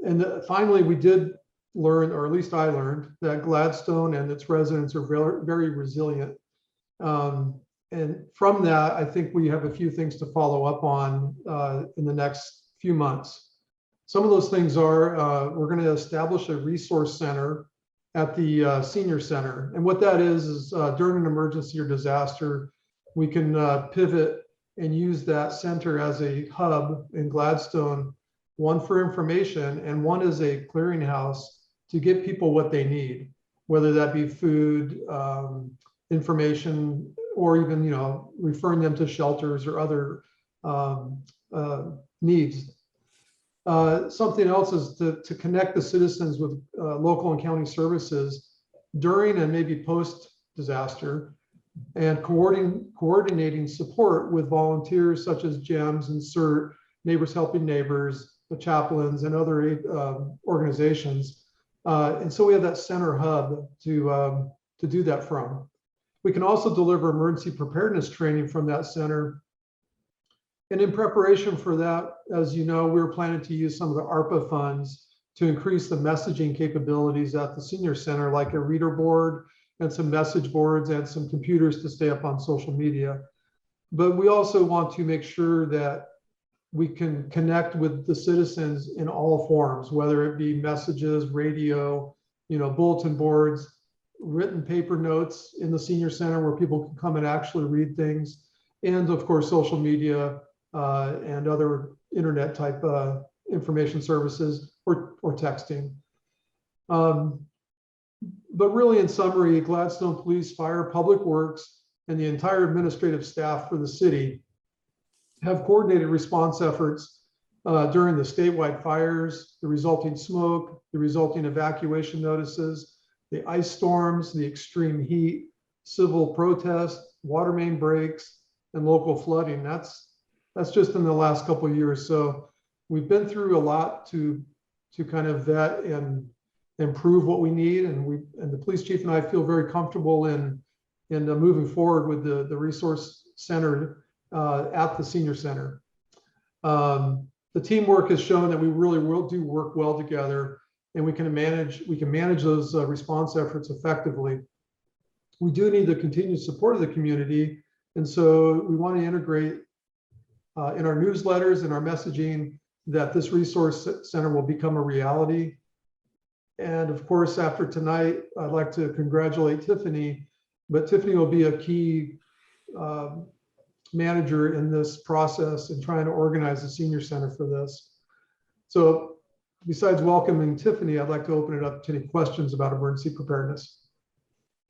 And finally, we did learn, or at least I learned, that Gladstone and its residents are very, very resilient. And from that, I think we have a few things to follow up on in the next few months. Some of those things are, we're going to establish a resource center at the senior center. And what that is during an emergency or disaster, we can pivot and use that center as a hub in Gladstone, one for information and one as a clearinghouse to get people what they need, whether that be food, information, or even, you know, referring them to shelters or other needs. Something else is to connect the citizens with local and county services during and maybe post disaster, and coordinating support with volunteers such as GEMS and CERT, Neighbors Helping Neighbors, the chaplains, and other organizations. And so we have that center hub to do that from. We can also deliver emergency preparedness training from that center. And in preparation for that, as you know, we were planning to use some of the ARPA funds to increase the messaging capabilities at the senior center, like a reader board and some message boards and some computers to stay up on social media. But we also want to make sure that we can connect with the citizens in all forms, whether it be messages, radio, you know, bulletin boards, written paper notes in the senior center where people can come and actually read things, and of course, social media and other internet type information services or texting. But really, in summary, Gladstone Police, Fire, Public Works, and the entire administrative staff for the city have coordinated response efforts during the statewide fires, the resulting smoke, the resulting evacuation notices, the ice storms, the extreme heat, civil protest, water main breaks, and local flooding. That's just in the last couple of years. So we've been through a lot to kind of vet and improve what we need, and the police chief and I feel very comfortable in moving forward with the resource center at the senior center. The teamwork has shown that we really will do work well together, and we can manage those response efforts effectively. We do need the continued support of the community, and so we want to integrate in our newsletters and our messaging that this resource center will become a reality. And of course, after tonight, I'd like to congratulate Tiffany, but Tiffany will be a key manager in this process and trying to organize the senior center for this. So besides welcoming Tiffany, I'd like to open it up to any questions about emergency preparedness.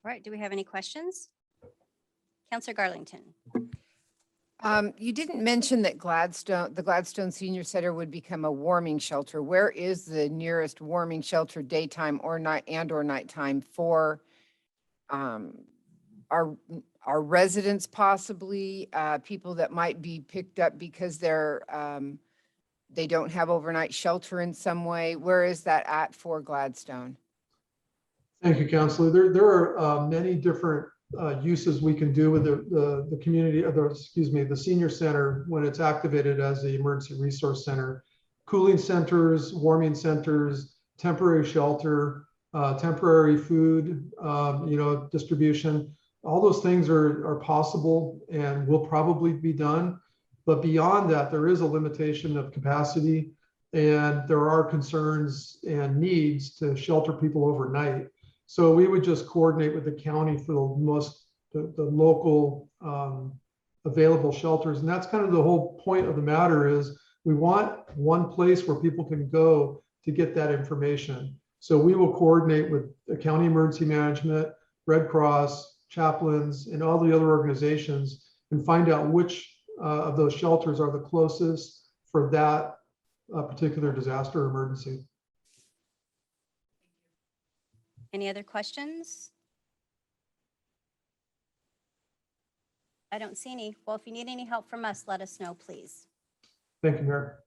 All right, do we have any questions? Counselor Garlington. You didn't mention that the Gladstone Senior Center would become a warming shelter. Where is the nearest warming shelter, daytime or nighttime for our residents, possibly people that might be picked up because they don't have overnight shelter in some way? Where is that at for Gladstone? Thank you, Counselor. There are many different uses we can do with the community, the senior center when it's activated as the emergency resource center. Cooling centers, warming centers, temporary shelter, temporary food, distribution. All those things are possible and will probably be done. But beyond that, there is a limitation of capacity, and there are concerns and needs to shelter people overnight. So we would just coordinate with the county for the local available shelters. And that's kind of the whole point of the matter is we want one place where people can go to get that information. So we will coordinate with the county emergency management, Red Cross, chaplains, and all the other organizations and find out which of those shelters are the closest for that particular disaster or emergency. Any other questions? I don't see any. Well, if you need any help from us, let us know, please. Thank you, Mayor.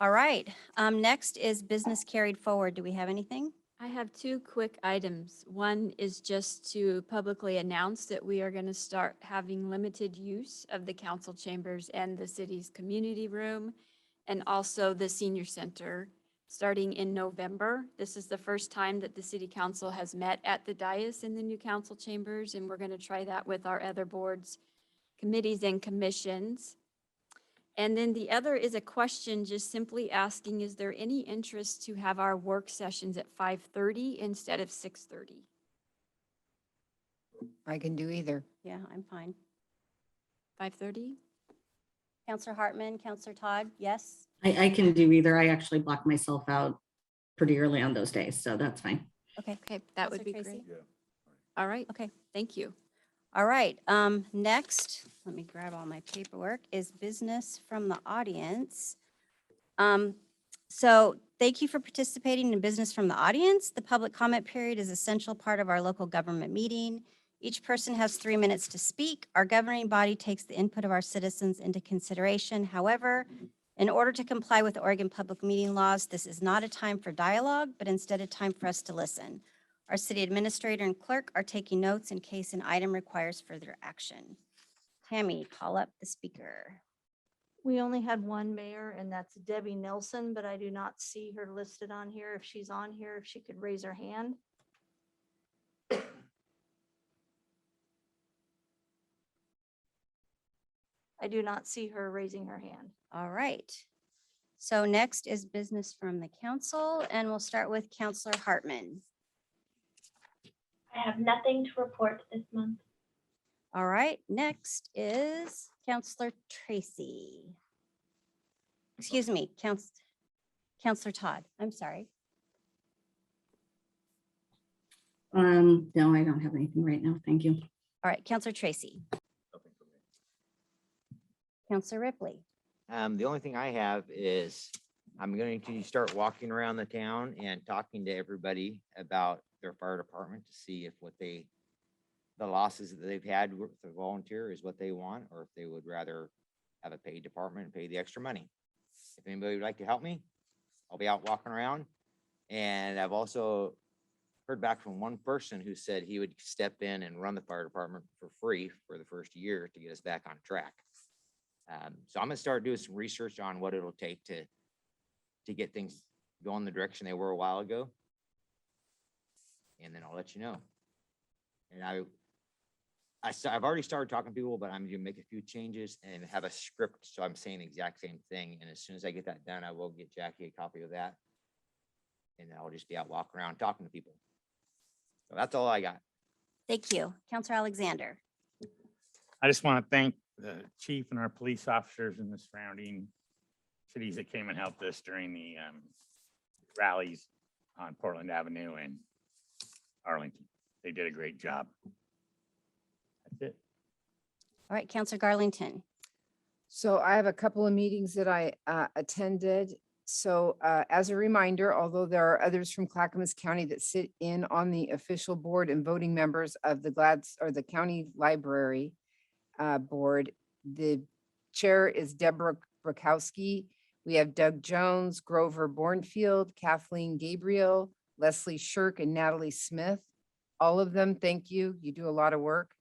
All right. Next is business carried forward. Do we have anything? I have two quick items. One is just to publicly announce that we are going to start having limited use of the council chambers and the city's community room, and also the senior center starting in November. This is the first time that the city council has met at the dais in the new council chambers, and we're going to try that with our other boards, committees, and commissions. And then the other is a question just simply asking, is there any interest to have our work sessions at 5:30 instead of 6:30? I can do either. Yeah, I'm fine. 5:30? Counselor Hartman, Counselor Todd, yes? I can do either. I actually block myself out pretty early on those days, so that's fine. Okay. Okay, that would Counselor be Tracy? great. All right, Okay. thank you. All right, next, let me grab all my paperwork, is business from the audience. So thank you for participating in business from the audience. The public comment period is an essential part of our local government meeting. Each person has 3 minutes to speak. Our governing body takes the input of our citizens into consideration. However, in order to comply with Oregon public meeting laws, this is not a time for dialogue, but instead a time for us to listen. Our city administrator and clerk are taking notes in case an item requires further action. Tammy, call up the speaker. We only had one mayor, and that's Debbie Nelson, but I do not see her listed on here. If she's on here, if she could raise her hand. I do not see her raising her hand. All right. So next is business from the council, and we'll start with Counselor Hartman. I have nothing to report this month. All right, next is Counselor Tracy. Excuse me, Counselor Todd, I'm sorry. No, I don't have anything right now. Thank you. All right, Counselor Tracy. Counselor Ripley. The only thing I have is I'm going to start walking around the town and talking to everybody about their fire department to see if the losses that they've had with the volunteer is what they want, or if they would rather have a paid department and pay the extra money. If anybody would like to help me, I'll be out walking around. And I've also heard back from one person who said he would step in and run the fire department for free for the first year to get us back on track. So I'm gonna start doing some research on what it'll take to get things going the direction they were a while ago. And then I'll let you know. And I've already started talking to people, but I'm gonna make a few changes and have a script, so I'm saying the exact same thing. And as soon as I get that done, I will get Jackie a copy of that. And I'll just be out walking around talking to people. So that's all I got. Thank you. Counselor Alexander. I just want to thank the chief and our police officers in the surrounding cities that came and helped us during the rallies on Portland Avenue and Arlington. They did a great job. That's it. All right, Counselor Garlington. So I have a couple of meetings that I attended. So as a reminder, although there are others from Clackamas County that sit in on the official board and voting members of the county library board, the chair is Deborah Brakowski. We have Doug Jones, Grover Bornfield, Kathleen Gabriel, Leslie Shirk, and Natalie Smith. All of them, thank you. You do a lot of work.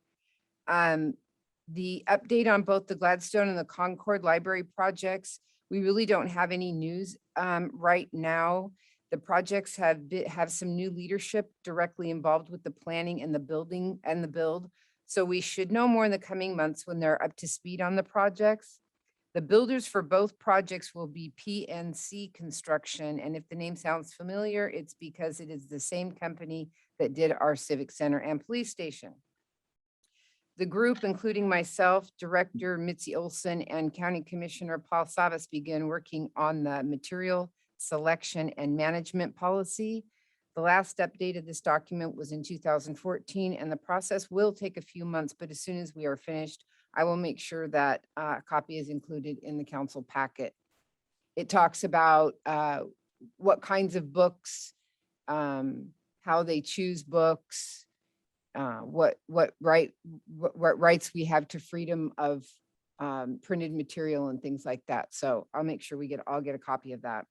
The update on both the Gladstone and the Concord library projects, we really don't have any news right now. The projects have some new leadership directly involved with the planning and the building and the build. So we should know more in the coming months when they're up to speed on the projects. The builders for both projects will be PNC Construction. And if the name sounds familiar, it's because it is the same company that did our Civic Center and police station. The group, including myself, Director Mitzi Olson, and County Commissioner Paul Savas, began working on the material selection and management policy. The last update of this document was in 2014, and the process will take a few months, but as soon as we are finished, I will make sure that a copy is included in the council packet. It talks about what kinds of books, how they choose books, what rights we have to freedom of printed material and things like that. So I'll make sure I'll get a copy of that.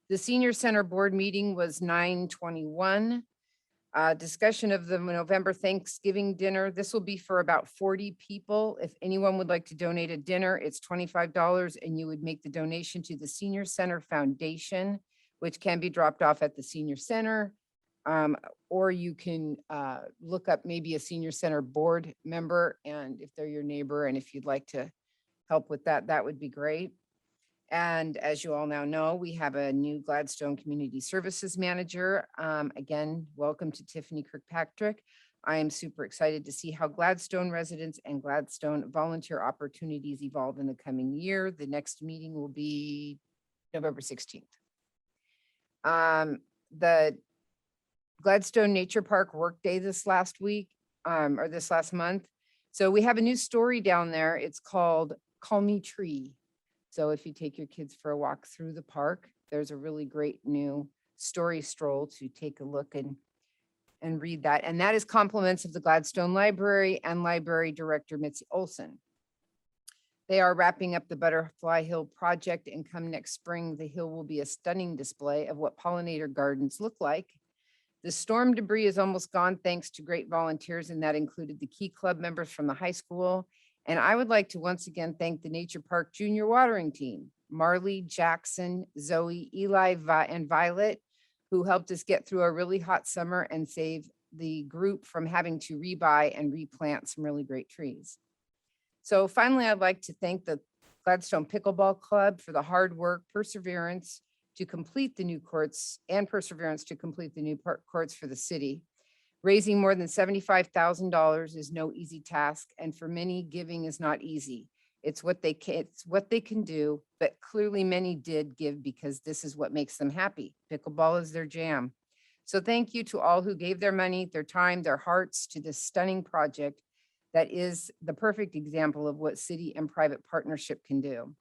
The senior center board meeting was 9/21. Discussion of the November Thanksgiving dinner. This will be for about 40 people. If anyone would like to donate a dinner, it's $25, and you would make the donation to the Senior Center Foundation, which can be dropped off at the senior center. Or you can look up maybe a senior center board member, and if they're your neighbor, and if you'd like to help with that, that would be great. And as you all now know, we have a new Gladstone Community Services Manager. Again, welcome to Tiffany Kirkpatrick. I am super excited to see how Gladstone residents and Gladstone volunteer opportunities evolve in the coming year. The next meeting will be November 16th. The Gladstone Nature Park Workday this last week, or this last month. So we have a new story down there. It's called Call Me Tree. So if you take your kids for a walk through the park, there's a really great new story stroll to take a look and read that. And that is compliments of the Gladstone Library and Library Director Mitzi Olson. They are wrapping up the Butterfly Hill project, and come next spring, the hill will be a stunning display of what pollinator gardens look like. The storm debris is almost gone thanks to great volunteers, and that included the Key Club members from the high school. And I would like to once again thank the Nature Park Junior Watering Team, Marley, Jackson, Zoe, Eli, and Violet, who helped us get through a really hot summer and save the group from having to rebuy and replant some really great trees. So finally, I'd like to thank the Gladstone Pickleball Club for the hard work, perseverance to complete the new courts, and perseverance to complete the new courts for the city. Raising more than $75,000 is no easy task, and for many, giving is not easy. It's what they can do, but clearly many did give because this is what makes them happy. Pickleball is their jam. So thank you to all who gave their money, their time, their hearts to this stunning project that is the perfect example of what city and private partnership can do.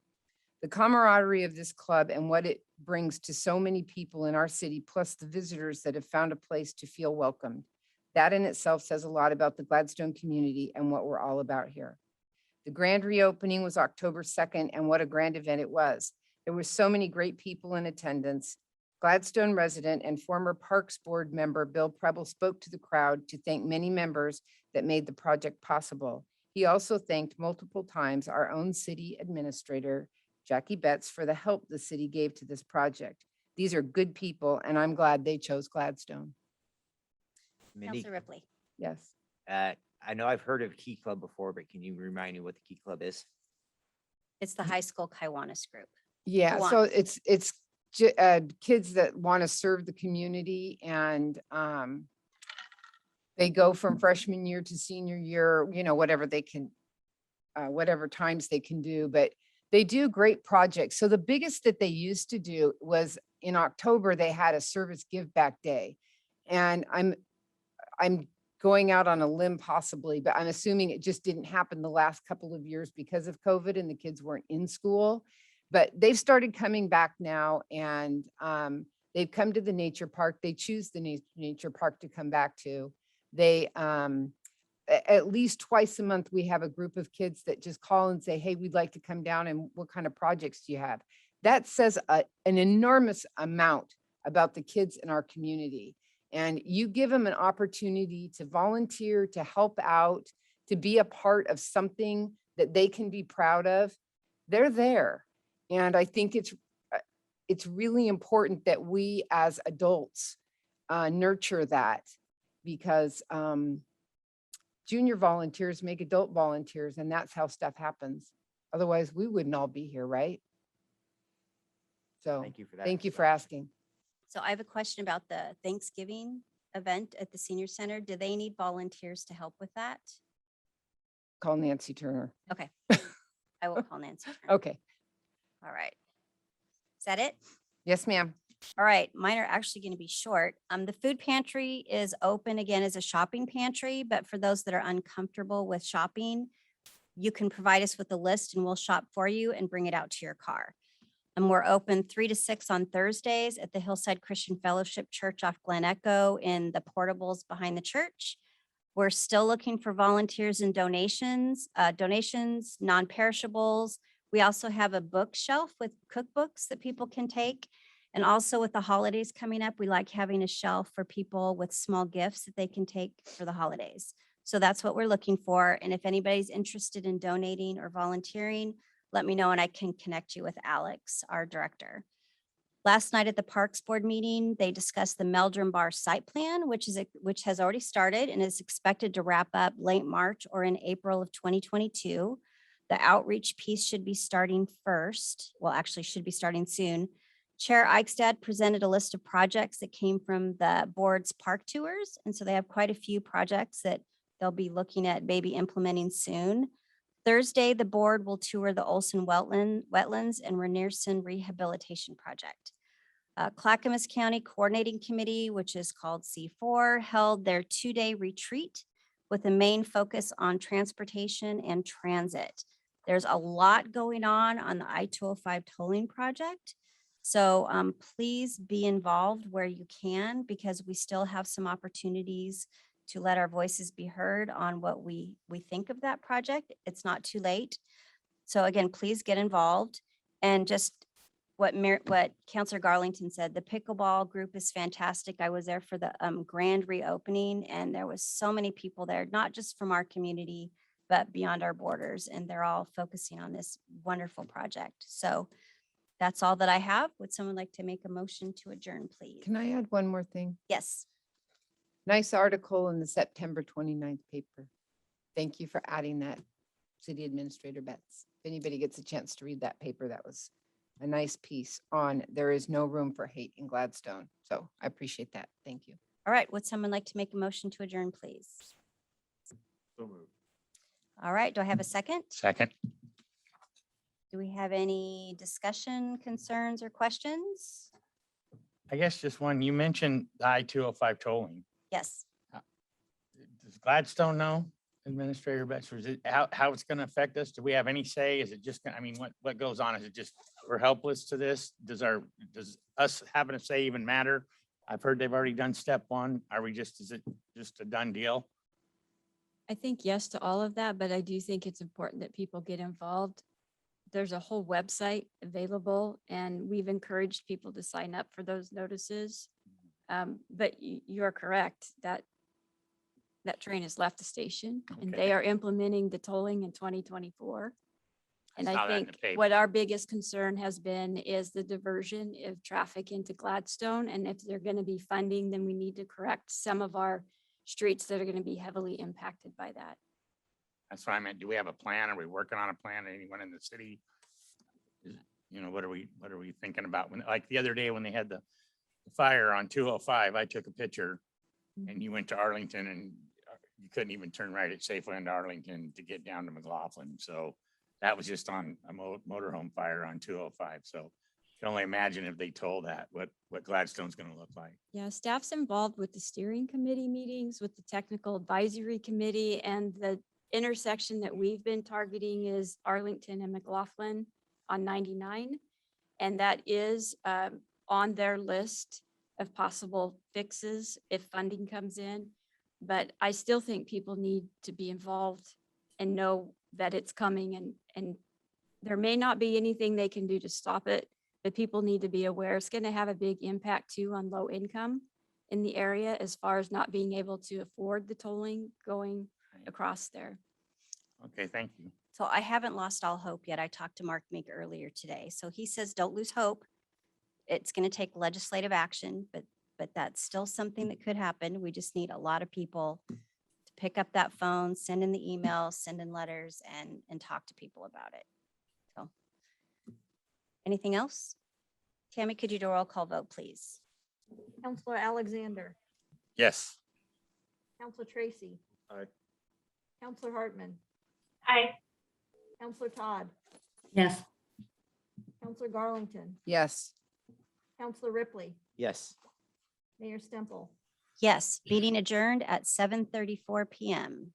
The camaraderie of this club and what it brings to so many people in our city, plus the visitors that have found a place to feel welcomed. That in itself says a lot about the Gladstone community and what we're all about here. The grand reopening was October 2nd, and what a grand event it was. There were so many great people in attendance. Gladstone resident and former Parks Board member Bill Preble spoke to the crowd to thank many members that made the project possible. He also thanked multiple times our own city administrator, Jackie Betts, for the help the city gave to this project. These are good people, and I'm glad they chose Gladstone. Mindy, Counselor Ripley. Yes. I know I've heard of Key Club before, but can you remind me what the Key Club is? It's the high school Kiwanis group. Yeah, Go so on. it's kids that want to serve the community, and they go from freshman year to senior year, you know, whatever they can, whatever times they can do, but they do great projects. So the biggest that they used to do was in October, they had a service give back day. And I'm going out on a limb possibly, but I'm assuming it just didn't happen the last couple of years because of COVID and the kids weren't in school. But they've started coming back now, and they've come to the nature park. They choose the nature park to come back to. They, at least twice a month, we have a group of kids that just call and say, hey, we'd like to come down, and what kind of projects do you have? That says an enormous amount about the kids in our community. And you give them an opportunity to volunteer, to help out, to be a part of something that they can be proud of. They're there. And I think it's really important that we as adults nurture that, because junior volunteers make adult volunteers, and that's how stuff happens. Otherwise, we wouldn't all be here, right? So Thank you for that. thank you for asking. So I have a question about the Thanksgiving event at the senior center. Do they need volunteers to help with that? Call Nancy Turner. Okay. I will call Nancy. Turner. Okay. All right. Is that it? Yes, ma'am. All right, mine are actually going to be short. The food pantry is open again as a shopping pantry, but for those that are uncomfortable with shopping, you can provide us with a list and we'll shop for you and bring it out to your car. And we're open 3 to 6 on Thursdays at the Hillside Christian Fellowship Church off Glen Echo in the portables behind the church. We're still looking for volunteers and donations, non-perishables. We also have a bookshelf with cookbooks that people can take. And also with the holidays coming up, we like having a shelf for people with small gifts that they can take for the holidays. So that's what we're looking for. And if anybody's interested in donating or volunteering, let me know and I can connect you with Alex, our director. Last night at the Parks Board meeting, they discussed the Meldrum Bar site plan, which has already started and is expected to wrap up late March or in April of 2022. The outreach piece should be starting first. Well, actually should be starting soon. Chair Eichstad presented a list of projects that came from the board's park tours. And so they have quite a few projects that they'll be looking at maybe implementing soon. Thursday, the board will tour the Olson Wetlands and Renierson Rehabilitation Project. Clackamas County Coordinating Committee, which is called C4, held their 2-day retreat with a main focus on transportation and transit. There's a lot going on the I-205 tolling project. So please be involved where you can, because we still have some opportunities to let our voices be heard on what we think of that project. It's not too late. So again, please get involved. And just what Councilor Garlington said, the pickleball group is fantastic. I was there for the grand reopening, and there was so many people there, not just from our community, but beyond our borders. And they're all focusing on this wonderful project. So that's all that I have. Would someone like to make a motion to adjourn, please? Can I add one more thing? Yes. Nice article in the September 29th paper. Thank you for adding that, City Administrator Betts. If anybody gets a chance to read that paper, that was a nice piece on there is no room for hate in Gladstone. So I appreciate that. Thank you. All right. Would someone like to make a motion to adjourn, please? All right. Do I have a second? Second. Do we have any discussion, concerns, or questions? I guess just one, you mentioned the I-205 tolling. Yes. Does Gladstone know, Administrator Betts, or is it how it's going to affect us? Do we have any say? Is it just, I mean, what goes on? Is it just we're helpless to this? Does us having a say even matter? I've heard they've already done step one. Is it just a done deal? I think yes to all of that, but I do think it's important that people get involved. There's a whole website available, and we've encouraged people to sign up for those notices. But you're correct that train has left the station, and Okay. they are implementing the tolling in 2024. And saw I that in the think paper. what our biggest concern has been is the diversion of traffic into Gladstone. And if they're going to be funding, then we need to correct some of our streets that are going to be heavily impacted by that. That's what I meant. Do we have a plan? Are we working on a plan? Anyone in the city? What are we thinking about? When, like the other day when they had the fire on 205, I took a picture and you went to Arlington and you couldn't even turn right at Safeway into Arlington to get down to McLaughlin. So that was just on a motorhome fire on 205. So you can only imagine if they told that, what Gladstone's going to look like. Yeah, staff's involved with the steering committee meetings, with the technical advisory committee, and the intersection that we've been targeting is Arlington and McLaughlin on 99. And that is on their list of possible fixes if funding comes in. But I still think people need to be involved and know that it's coming, and there may not be anything they can do to stop it, but people need to be aware. It's going to have a big impact too on low income in the area as far as not being able to afford the tolling going across there. Okay, thank you. So I haven't lost all hope yet. I talked to Mark Meek earlier today. So he says, don't lose hope. It's going to take legislative action, but that's still something that could happen. We just need a lot of people to pick up that phone, send in the emails, send in letters, and talk to people about it. So anything else? Tammy, could you do a roll call vote, please? Counselor Alexander, Yes. Counselor Tracy. Aye. Counselor Hartman, Aye. Counselor Todd, Yes. Counselor Garlington, Yes. Counselor Ripley, Yes. Mayor Stemple. Yes, meeting adjourned at 7:34 PM.